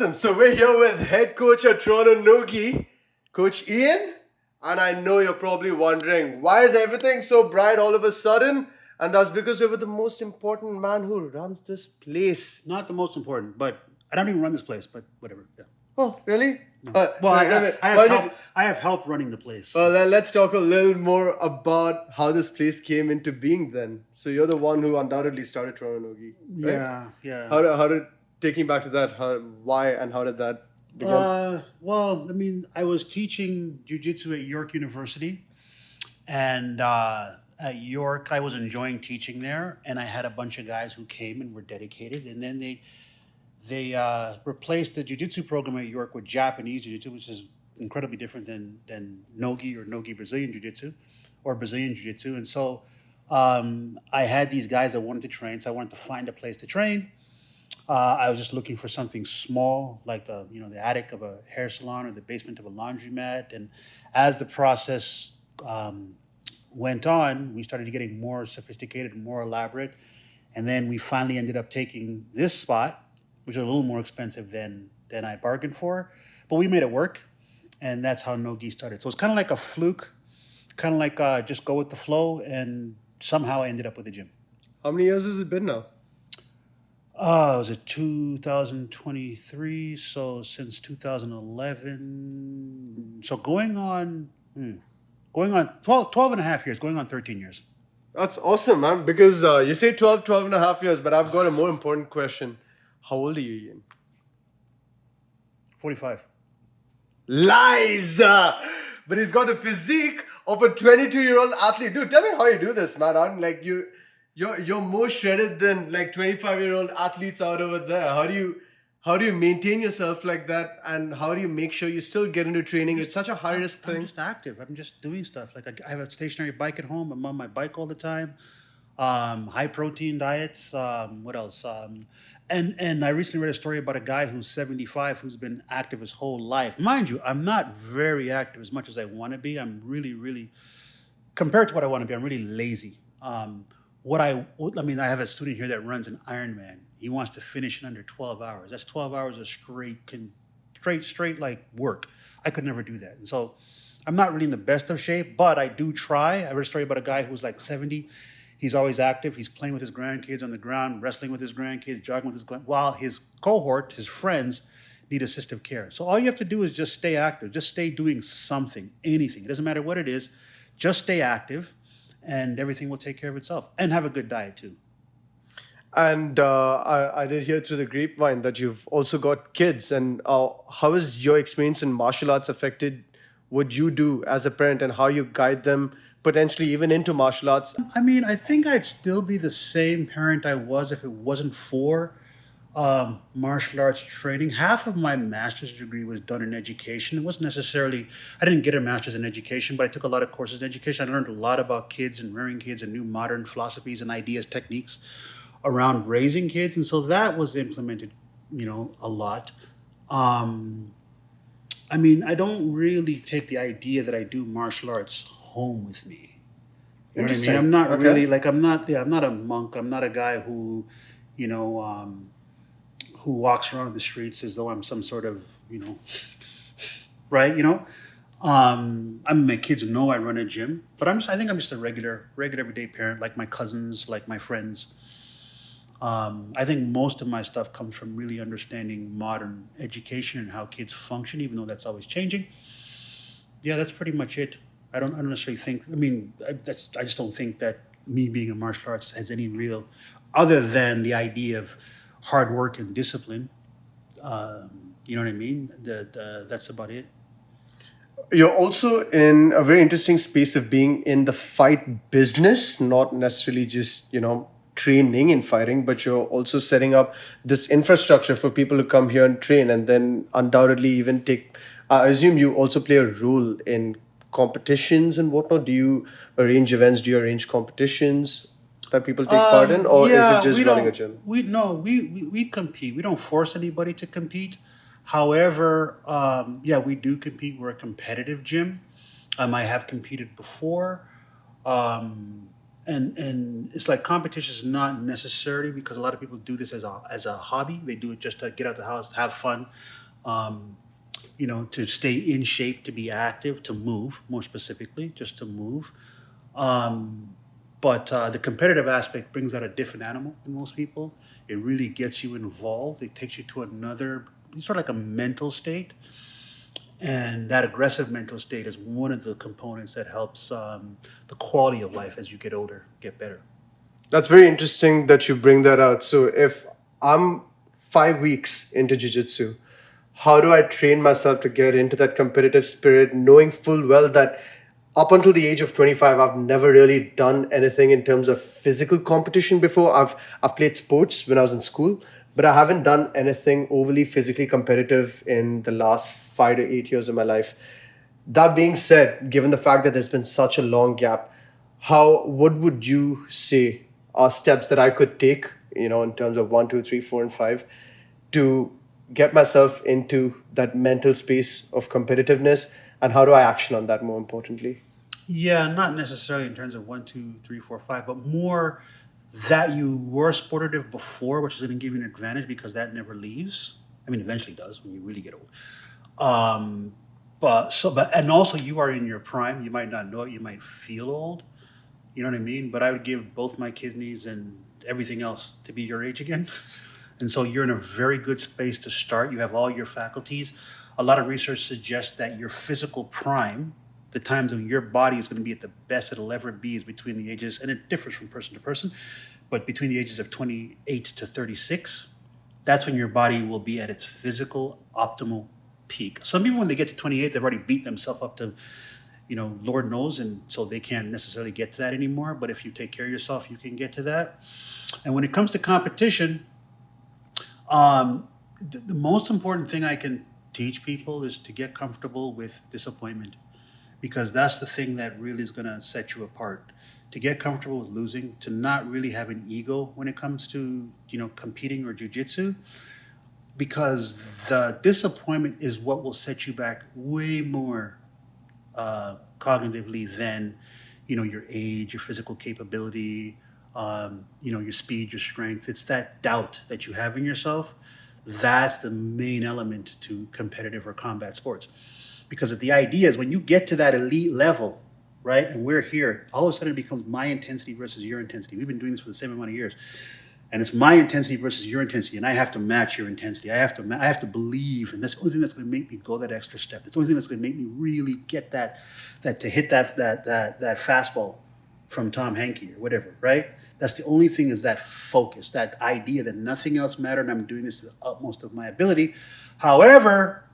awesome. So we're here with head coach at Toronto NoGi, Coach Ian. And I know you're probably wondering, why is everything so bright all of a sudden? And that's because we're with the most important man who runs this place. Not the most important, but I don't even run this place, but whatever. Yeah. Oh, really? No. Well, I have help running the place. Well, then let's talk a little more about how this place came into being then. So you're the one who undoubtedly started Toronto NoGi, right? Yeah. How did, taking back to that, why and how did that begin? Well, I mean, I was teaching jiu-jitsu at York University, and at York, I was enjoying teaching there, and I had a bunch of guys who came and were dedicated, and then they replaced the jiu-jitsu program at York with Japanese jiu-jitsu, which is incredibly different than NoGi or NoGi Brazilian jiu-jitsu or Brazilian jiu-jitsu. And so I had these guys that wanted to train, so I wanted to find a place to train. I was just looking for something small, like the attic of a hair salon or the basement of a laundromat. And as the process went on, we started getting more sophisticated and more elaborate. And then we finally ended up taking this spot, which is a little more expensive than I bargained for. But we made it work, and that's how NoGi started. So it's kind of like a fluke, kind of like just go with the flow, and somehow I ended up with the gym. How many years has it been now? Was it 2023? So since 2011. So going on 12 and a half years, going on 13 years. That's awesome, man, because you say 12 and a half years, but I've got a more important question. How old are you, Ian? 45. Lies! But he's got the physique of a 22-year-old athlete. Dude, tell me how you do this, man. I'm like you're more shredded than like 25-year-old athletes out over there. How do you maintain yourself like that, and how do you make sure you still get into training? It's such a high risk thing. I'm just active. I'm just doing stuff. Like I have a stationary bike at home. I'm on my bike all the time. High protein diets. What else? And I recently read a story about a guy who's 75 who's been active his whole life. Mind you, I'm not very active as much as I want to be. I'm really, compared to what I want to be, I'm really lazy. I have a student here that runs an Ironman. He wants to finish in under 12 hours. That's 12 hours of straight like work. I could never do that. And so I'm not really in the best of shape, but I do try. I read a story about a guy who's like 70. He's always active. He's playing with his grandkids on the ground, wrestling with his grandkids, jogging with his grandkids, while his cohort, his friends, need assistive care. So all you have to do is just stay active. Just stay doing something, anything. It doesn't matter what it is. Just stay active, and everything will take care of itself. And have a good diet, too. And I did hear through the grapevine that you've also got kids. And how has your experience in martial arts affected what you do as a parent and how you guide them potentially even into martial arts? I mean, I think I'd still be the same parent I was if it wasn't for martial arts training. Half of my master's degree was done in education. It wasn't necessarily, I didn't get a master's in education, but I took a lot of courses in education. I learned a lot about kids and rearing kids and new modern philosophies and ideas, techniques around raising kids. And so that was implemented, a lot. I mean, I don't really take the idea that I do martial arts home with me. You know what I mean? I'm not really I'm not a monk. I'm not a guy who, who walks around the streets as though I'm some sort of, right? I mean, my kids know I run a gym, but I think I'm just a regular everyday parent, like my cousins, like my friends. I think most of my stuff comes from really understanding modern education and how kids function, even though that's always changing. Yeah, that's pretty much it. I don't necessarily think, I just don't think that me being a martial artist has any real, other than the idea of hard work and discipline. You know what I mean? That's about it. You're also in a very interesting space of being in the fight business, not necessarily just, training in fighting, but you're also setting up this infrastructure for people to come here and train, and then undoubtedly even I assume you also play a role in competitions and whatnot. Do you arrange events? Do you arrange competitions that people take part in, or is it just running a gym? We compete. We don't force anybody to compete. However, we do compete. We're a competitive gym. I have competed before. And it's like competition is not necessary because a lot of people do this as a hobby. They do it just to get out the house, have fun, um, to stay in shape, to be active, to move, more specifically, just to move. Um, but the competitive aspect brings out a different animal in most people. It really gets you involved. It takes you to another, sort of like a mental state. And that aggressive mental state is one of the components that helps the quality of life as you get older get better. That's very interesting that you bring that out. So if I'm 5 weeks into jiu-jitsu, how do I train myself to get into that competitive spirit, knowing full well that up until the age of 25, I've never really done anything in terms of physical competition before. I've played sports when I was in school, but I haven't done anything overly physically competitive in the last 5 to 8 years of my life. That being said, given the fact that there's been such a long gap, what would you say are steps that I could take, in terms of one, two, three, four, and five, to get myself into that mental space of competitiveness, and how do I action on that more importantly? Yeah, not necessarily in terms of one, two, three, four, five, but more that you were sportive before, which is going to give you an advantage because that never leaves. I mean, eventually does when you really get old. Um, and also you are in your prime. You might not know it. You might feel old. You know what I mean? But I would give both my kidneys and everything else to be your age again. And so you're in a very good space to start. You have all your faculties. A lot of research suggests that your physical prime, the times when your body is going to be at the best it'll ever be, is between the ages, and it differs from person to person, but between the ages of 28 to 36. That's when your body will be at its physical optimal peak. Some people, when they get to 28, they've already beat themselves up to, Lord knows, and so they can't necessarily get to that anymore. But if you take care of yourself, you can get to that. And when it comes to competition, the most important thing I can teach people is to get comfortable with disappointment, because that's the thing that really is going to set you apart. To get comfortable with losing, to not really have an ego when it comes to competing or jujitsu, because the disappointment is what will set you back way more cognitively than your age, your physical capability, your speed, your strength. It's that doubt that you have in yourself. That's the main element to competitive or combat sports. Because the idea is when you get to that elite level, right, and we're here, all of a sudden it becomes my intensity versus your intensity. We've been doing this for the same amount of years. And it's my intensity versus your intensity, and I have to match your intensity. I have to believe, and that's the only thing that's going to make me go that extra step. It's the only thing that's going to make me really get that to hit that fastball from Tom Hankey or whatever, right? That's the only thing, is that focus, that idea that nothing else matters, and I'm doing this to the utmost of my ability. However,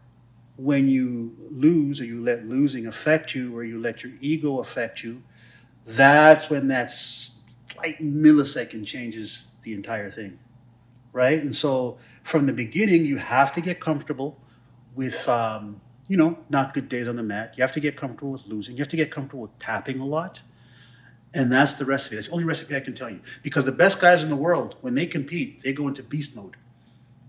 when you lose, or you let losing affect you, or you let your ego affect you, that's when that slight millisecond changes the entire thing, right? And so from the beginning, you have to get comfortable with, not good days on the mat. You have to get comfortable with losing. You have to get comfortable with tapping a lot. And that's the recipe. That's the only recipe I can tell you. Because the best guys in the world, when they compete, they go into beast mode.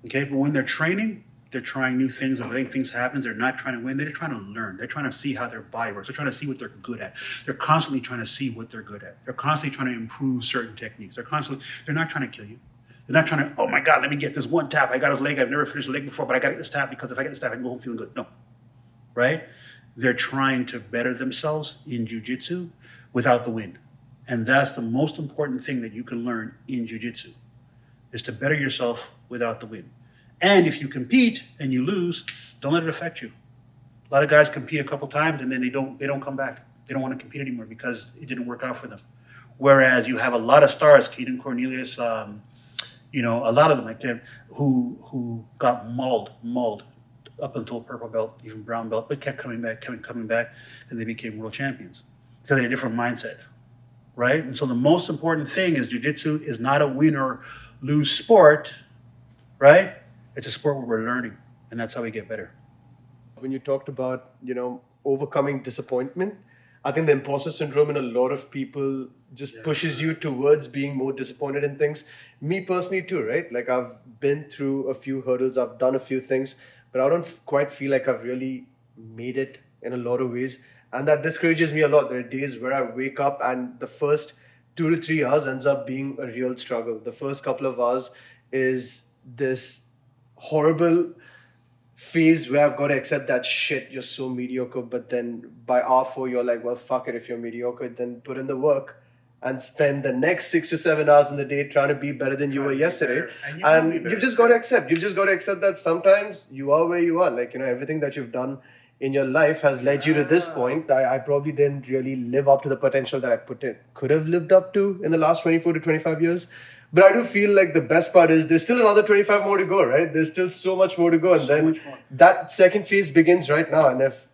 Okay? But when they're training, they're trying new things, or letting things happen. They're not trying to win. They're trying to learn. They're trying to see how their body works. They're trying to see what they're good at. They're constantly trying to see what they're good at. They're constantly trying to improve certain techniques. They're not trying to kill you. They're not trying to, oh my God, let me get this one tap. I got his leg. I've never finished a leg before, but I got to get this tap, because if I get this tap, I can go home feeling good. No, right? They're trying to better themselves in jiu-jitsu without the win. And that's the most important thing that you can learn in jiu-jitsu, is to better yourself without the win. And if you compete and you lose, don't let it affect you. A lot of guys compete a couple times and then they don't come back. They don't want to compete anymore because it didn't work out for them. Whereas you have a lot of stars, Keaton Cornelius, a lot of them like that, who got mauled up until purple belt, even brown belt, but kept coming back, and they became world champions because they had a different mindset, right? And so the most important thing is jiu-jitsu is not a win or lose sport, right? It's a sport where we're learning, and that's how we get better. When you talked about, overcoming disappointment, I think the imposter syndrome in a lot of people just pushes you towards being more disappointed in things. Me personally too, right? Like, I've been through a few hurdles, I've done a few things, but I don't quite feel like I've really made it in a lot of ways. And that discourages me a lot. There are days where I wake up and the first 2 to 3 hours ends up being a real struggle. The first couple of hours is this horrible phase where I've got to accept that shit, you're so mediocre. But then by hour 4, you're like, well, fuck it. If you're mediocre, then put in the work and spend the next 6 to 7 hours in the day trying to be better than you were yesterday. And you've just got to accept. You've just got to accept that sometimes you are where you are. Like, everything that you've done in your life has led you to this point. I probably didn't really live up to the potential that I could have lived up to in the last 24 to 25 years. But I do feel like the best part is there's still another 25 more to go, right? There's still so much more to go. And then that second phase begins right now. And if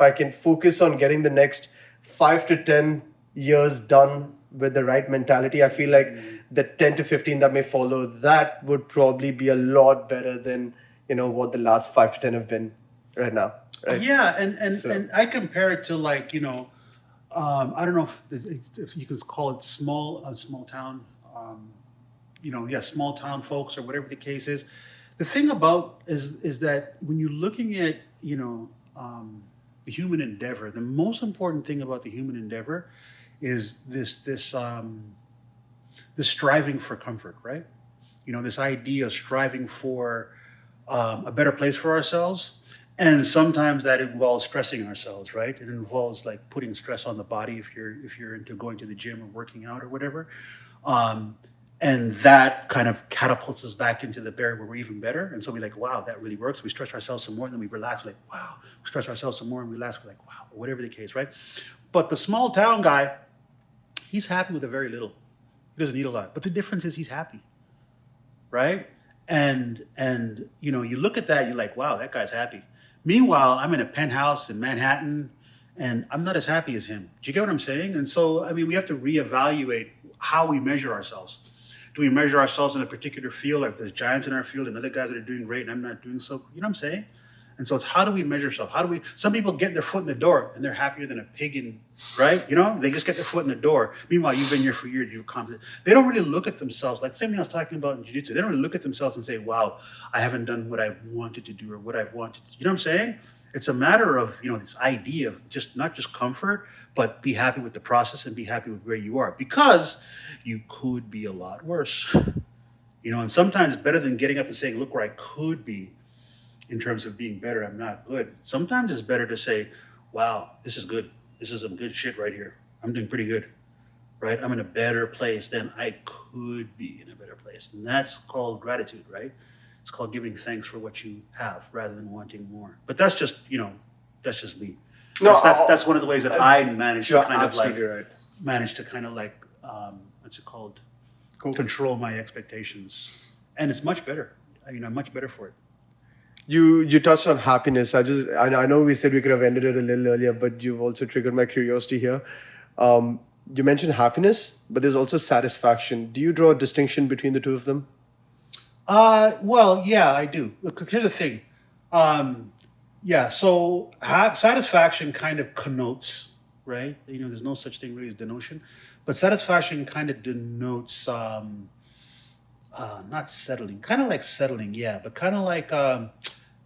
I can focus on getting the next 5 to 10 years done with the right mentality, I feel like the 10 to 15 that may follow, that would probably be a lot better than, what the last 5 to 10 have been right now. Right? Yeah, and I compare it to I don't know if you can call it small town, small town folks or whatever the case is. The thing about is that when you're looking at the human endeavor, the most important thing about the human endeavor is this striving for comfort, right? This idea of striving for a better place for ourselves. And sometimes that involves stressing ourselves, right? It involves like putting stress on the body if you're into going to the gym or working out or whatever. And that kind of catapults us back into the barrier where we're even better. And so we're like, wow, that really works. We stretch ourselves some more, and then we relax. We're like, wow. We stretch ourselves some more and relax. We're like, wow, or whatever the case, right? But the small town guy, he's happy with a very little. He doesn't need a lot. But the difference is he's happy, right? And you look at that, you're like, wow, that guy's happy. Meanwhile, I'm in a penthouse in Manhattan, and I'm not as happy as him. Do you get what I'm saying? And so, we have to reevaluate how we measure ourselves. Do we measure ourselves in a particular field, like there's giants in our field and other guys that are doing great and I'm not doing so? You know what I'm saying? And so it's how do we measure ourselves? Some people get their foot in the door and they're happier than a pig right? They just get their foot in the door. Meanwhile, you've been here for years, you're confident. They don't really look at themselves, like the same thing I was talking about in jiu-jitsu. They don't really look at themselves and say, wow, I haven't done what I wanted to do or what I've wanted to do. You know what I'm saying? It's a matter of, this idea of not just comfort, but be happy with the process and be happy with where you are, because you could be a lot worse. And sometimes better than getting up and saying, look where I could be in terms of being better, I'm not good. Sometimes it's better to say, wow, this is good. This is some good shit right here. I'm doing pretty good, right? I'm in a better place than I could be in a better place. And that's called gratitude, right? It's called giving thanks for what you have rather than wanting more. But that's just, that's just me. No, that's one of the ways that I manage to kind of what's it called? Cool. Control my expectations. And it's much better. I'm much better for it. You touched on happiness. I know we said we could have ended it a little earlier, but you've also triggered my curiosity here. You mentioned happiness, but there's also satisfaction. Do you draw a distinction between the two of them? Well, yeah, I do. Look, here's the thing. So satisfaction kind of connotes, right? There's no such thing really as denotion, but satisfaction kind of denotes not settling, kind of like settling, yeah, but kind of like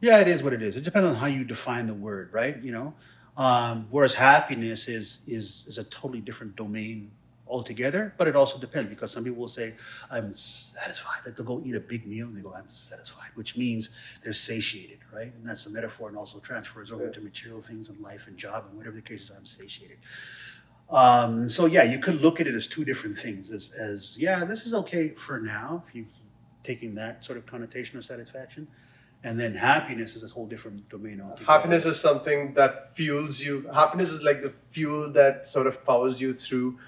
it is what it is. It depends on how you define the word, right? Whereas happiness is a totally different domain altogether, but it also depends, because some people will say, I'm satisfied. Like they'll go eat a big meal and they go, I'm satisfied, which means they're satiated, right? And that's a metaphor, and also transfers over to material things in life and job and whatever the case is, I'm satiated. So you could look at it as two different things, as this is okay for now, if you're taking that sort of connotation of satisfaction. And then happiness is a whole different domain altogether. Happiness is something that fuels you. Happiness is like the fuel that sort of powers you through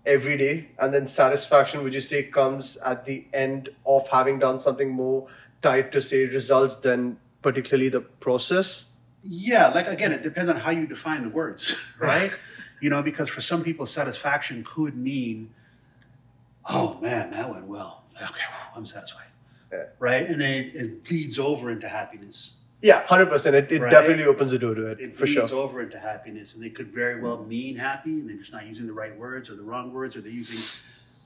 every day. And then satisfaction, would you say, comes at the end of having done something more tied to, say, results than particularly the process? Yeah, again, it depends on how you define the words, right? Because for some people, satisfaction could mean, oh man, that went well. Okay, I'm satisfied. Yeah. Right? And then it bleeds over into happiness. Yeah, 100%. It right? Definitely opens the door to it, for sure. It bleeds over into happiness, and they could very well mean happy, and they're just not using the right words or the wrong words, or they're using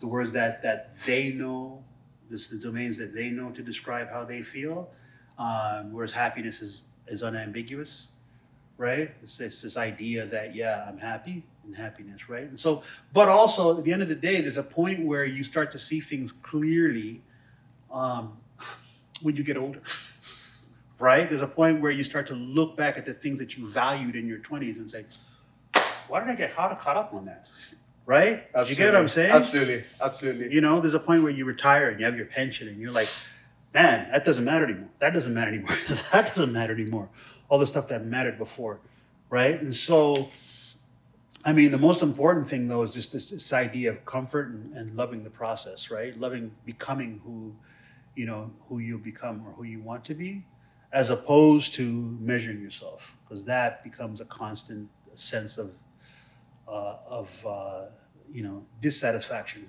the words that they know, the domains that they know to describe how they feel, whereas happiness is unambiguous, right? It's this idea that, I'm happy, and happiness, right? And so, but also at the end of the day, there's a point where you start to see things clearly um, when you get older, right? There's a point where you start to look back at the things that you valued in your 20s and say, why did I get caught up on that? Right? Absolutely. You get what I'm saying? Absolutely. You know, there's a point where you retire and you have your pension and you're like, man, that doesn't matter anymore. That doesn't matter anymore. That doesn't matter anymore. All the stuff that mattered before, right? And so, I mean, the most important thing though is just this idea of comfort and loving the process, right? Loving becoming who you become or who you want to be, as opposed to measuring yourself, because that becomes a constant sense of dissatisfaction.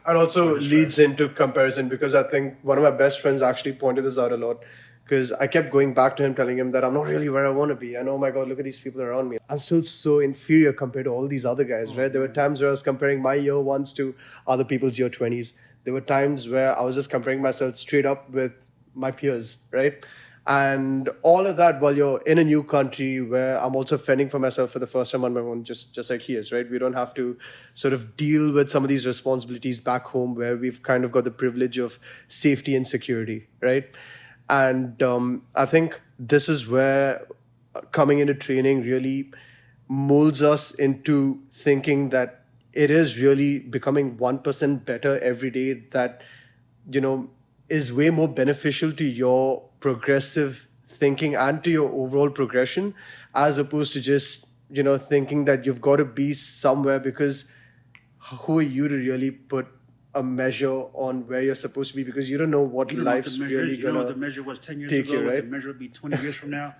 And also leads into comparison, because I think one of my best friends actually pointed this out a lot, because I kept going back to him, telling him that I'm not really where I want to be. And oh my God, look at these people around me. I'm still so inferior compared to all these other guys, right? There were times where I was comparing my year ones to other people's year 20s. There were times where I was just comparing myself straight up with my peers, right? And all of that while you're in a new country where I'm also fending for myself for the first time on my own, just like he is, right? We don't have to sort of deal with some of these responsibilities back home where we've kind of got the privilege of safety and security, right? And I think this is where coming into training really molds us into thinking that it is really becoming 1% better every day that, is way more beneficial to your progressive thinking and to your overall progression, as opposed to just, thinking that you've got to be somewhere, because who are you to really put a measure on where you're supposed to be, because you don't know what life's really you know what the measure was 10 years take ago, you, what right? the measure will be 20 years from now.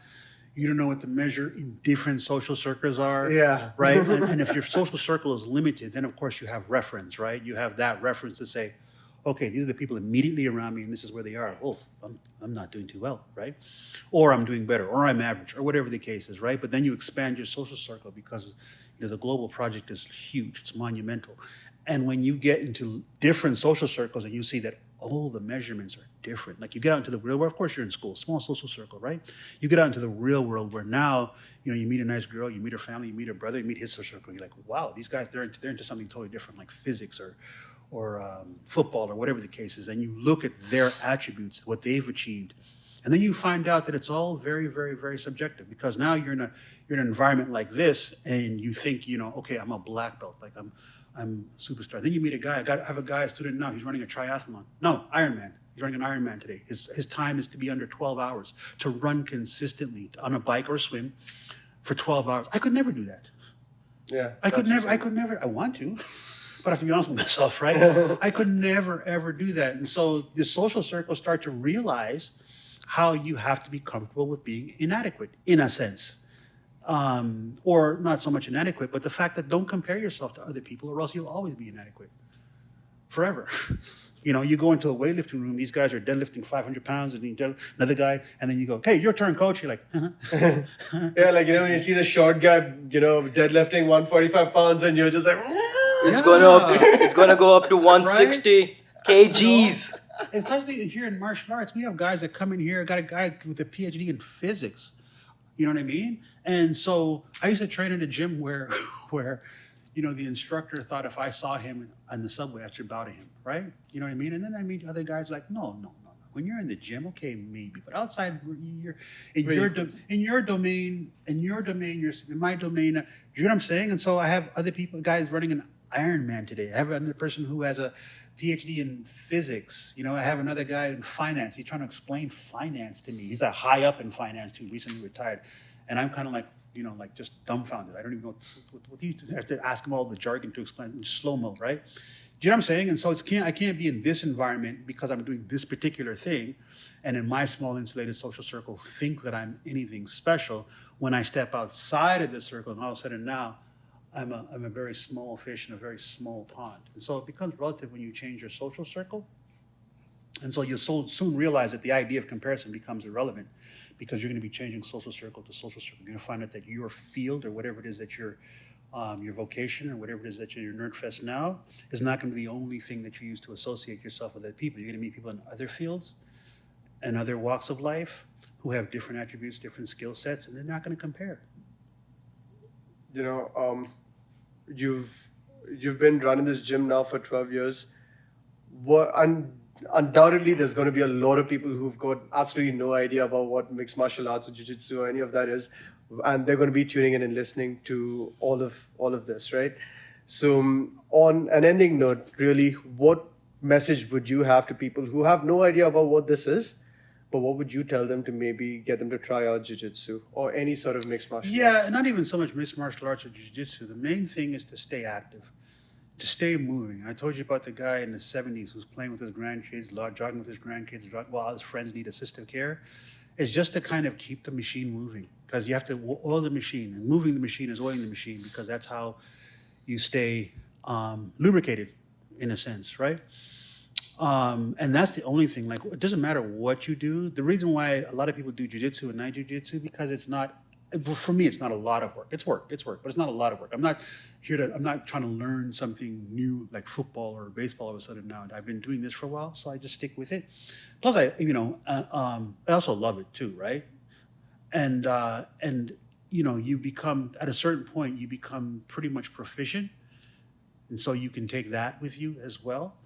You don't know what the measure in different social circles are. Yeah. Right? And if your social circle is limited, then of course you have reference, right? You have that reference to say, okay, these are the people immediately around me and this is where they are. Oh, I'm not doing too well, right? Or I'm doing better, or I'm average, or whatever the case is, right? But then you expand your social circle because the global project is huge, it's monumental. And when you get into different social circles and you see that all the measurements are different, like you get out into the real world, of course you're in school, small social circle, right? You get out into the real world where now, you meet a nice girl, you meet her family, you meet her brother, you meet his social circle, you're like, wow, these guys, they're into something totally different, like physics or football or whatever the case is, and you look at their attributes, what they've achieved, and then you find out that it's all very, very, very subjective, because now you're in an environment like this, and you think, okay, I'm a black belt, like I'm a superstar. Then you meet a guy. I have a guy, a student now. He's running a triathlon. No, Ironman. He's running an Ironman today. His time is to be under 12 hours to run consistently on a bike or swim for 12 hours. I could never do that. Yeah. I could never. I want to. But I have to be honest with myself, right? I could never, ever do that. And so the social circles start to realize how you have to be comfortable with being inadequate, in a sense. Or not so much inadequate, but the fact that don't compare yourself to other people, or else you'll always be inadequate. Forever. You go into a weightlifting room, these guys are deadlifting 500 pounds, and another guy, and then you go, okay, your turn, coach. You're like, Yeah, like, when you see the short guy, deadlifting 145 pounds, and you're just like, It's gonna go up to 160 kgs. Especially here in martial arts, we have guys that come in here. Got a guy with a PhD in physics. You know what I mean? And so I used to train in a gym where the instructor thought if I saw him on the subway, I should bow to him, right? You know what I mean? And then I meet other guys like, no. When you're in the gym, okay, maybe, but outside, you're in your domain, you're in my domain. You know what I'm saying? And so I have other guys running an Ironman today. I have another person who has a PhD in physics. I have another guy in finance. He's trying to explain finance to me. He's a high up in finance too, recently retired. And I'm kind of like, just dumbfounded. I don't even know what he I have to ask him all the jargon to explain in slow-mo, right? Do you know what I'm saying? And so I can't be in this environment because I'm doing this particular thing, and in my small insulated social circle think that I'm anything special. When I step outside of this circle, and all of a sudden now I'm a very small fish in a very small pond. And so it becomes relative when you change your social circle. And so you'll soon realize that the idea of comparison becomes irrelevant, because you're going to be changing social circle to social circle. You're going to find out that your field, or whatever it is that your vocation, or whatever it is that you're nerdfest now, is not going to be the only thing that you use to associate yourself with other people. You're going to meet people in other fields and other walks of life who have different attributes, different skill sets, and they're not going to compare. you've been running this gym now for 12 years. Undoubtedly, there's going to be a lot of people who've got absolutely no idea about what mixed martial arts or jiu-jitsu or any of that is, and they're going to be tuning in and listening to all of this, right? So, on an ending note, really, what message would you have to people who have no idea about what this is, but what would you tell them to maybe get them to try out jiu-jitsu or any sort of mixed martial arts? Yeah, not even so much mixed martial arts or jiu-jitsu. The main thing is to stay active, to stay moving. I told you about the guy in the 70s who's playing with his grandkids, jogging with his grandkids, while his friends need assistive care. It's just to kind of keep the machine moving, because you have to oil the machine, and moving the machine is oiling the machine, because that's how you stay lubricated, in a sense, right? And that's the only thing. Like, it doesn't matter what you do. The reason why a lot of people do jiu-jitsu and not jiu-jitsu, because it's not, for me, it's not a lot of work. It's work, but it's not a lot of work. I'm not trying to learn something new like football or baseball all of a sudden now. I've been doing this for a while, so I just stick with it. Plus, I also love it too, right? And you become, at a certain point, you become pretty much proficient. And so you can take that with you as well.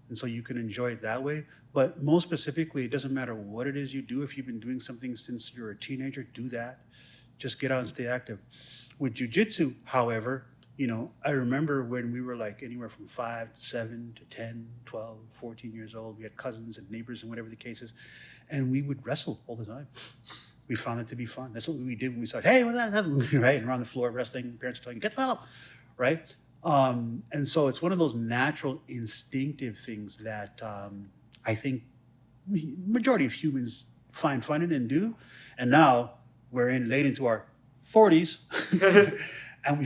And so you can enjoy it that way. But most specifically, it doesn't matter what it is you do. If you've been doing something since you're a teenager, do that. Just get out and stay active. With jiu-jitsu, however, I remember when we were like anywhere from 5 to 7 to 10, 12, 14 years old. We had cousins and neighbors and whatever the case is. And we would wrestle all the time. We found it to be fun. That's what we did when we saw, hey, what's that? Right? And we're on the floor wrestling. Parents are telling you, get the hell up. Right? And so it's one of those natural, instinctive things that I think majority of humans find fun in and do. And now we're late into our 40s, and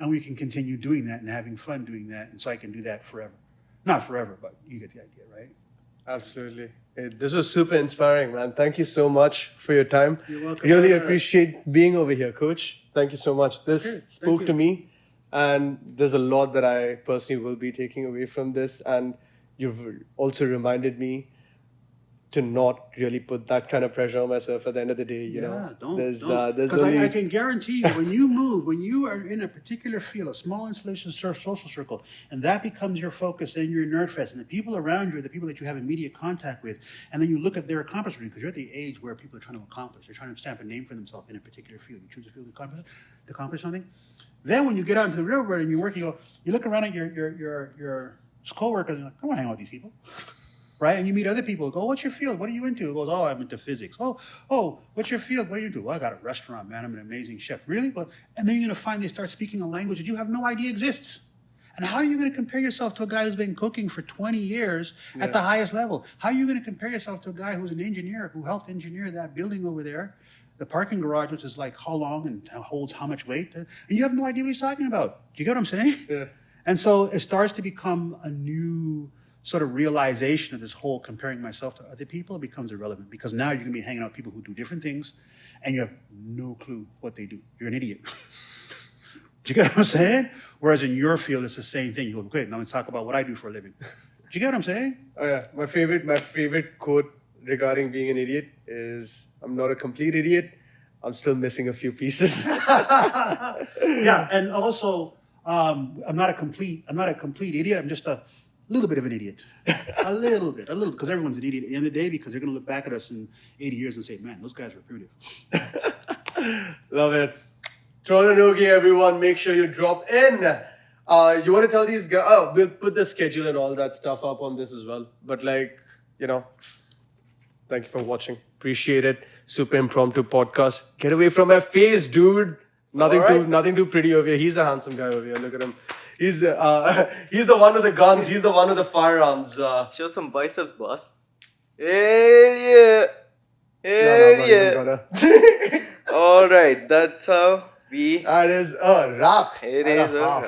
we can continue doing that and having fun doing that. And so I can do that forever. Not forever, but you get the idea, right? Absolutely. This was super inspiring, man. Thank you so much for your time. You're welcome. Really appreciate being over here, Coach. Thank you so much. This spoke to me. And there's a lot that I personally will be taking away from this. And you've also reminded me to not really put that kind of pressure on myself at the end of the day. Don't. There's Because only... I can guarantee you, when you move, when you are in a particular field, a small installation social circle, and that becomes your focus and your nerd fest, and the people around you are the people that you have immediate contact with, and then you look at their accomplishment, because you're at the age where people are trying to accomplish. They're trying to stamp a name for themselves in a particular field. You choose a field to accomplish something. Then when you get out into the real world and you work, you look around at your co-workers and you're like, I want to hang out with these people. Right? And you meet other people. Go, what's your field? What are you into? It goes, I'm into physics. Oh, what's your field? What are you into? Well, I got a restaurant, man. I'm an amazing chef. Really? Well, and then you're going to find they start speaking a language that you have no idea exists. And how are you going to compare yourself to a guy who's been cooking for 20 years at the highest level? How are you going to compare yourself to a guy who's an engineer who helped engineer that building over there, the parking garage, which is like how long and holds how much weight? And you have no idea what he's talking about. Do you get what I'm saying? Yeah. And so it starts to become a new sort of realization of this whole comparing myself to other people. It becomes irrelevant, because now you're going to be hanging out with people who do different things and you have no clue what they do. You're an idiot. Do you get what I'm saying? Whereas in your field, it's the same thing. You go, okay, now let's talk about what I do for a living. Do you get what I'm saying? Oh yeah, my favorite quote regarding being an idiot is, I'm not a complete idiot. I'm still missing a few pieces. Yeah, and also, I'm not a complete idiot. I'm just a little bit of an idiot. a little bit, because everyone's an idiot at the end of the day, because they're going to look back at us in 80 years and say, man, those guys were primitive. Love it. Toronto NoGi, everyone, make sure you drop in. You want to tell these guys, we'll put the schedule and all that stuff up on this as well. But thank you for watching. Appreciate it. Super impromptu podcast. Get away from my face, dude. Nothing too pretty over here. He's the handsome guy over here. Look at him. He's the one with the guns. He's the one with the firearms. Show some biceps, boss. Hell yeah. All right, that's how we... That is a wrap. It is a wrap.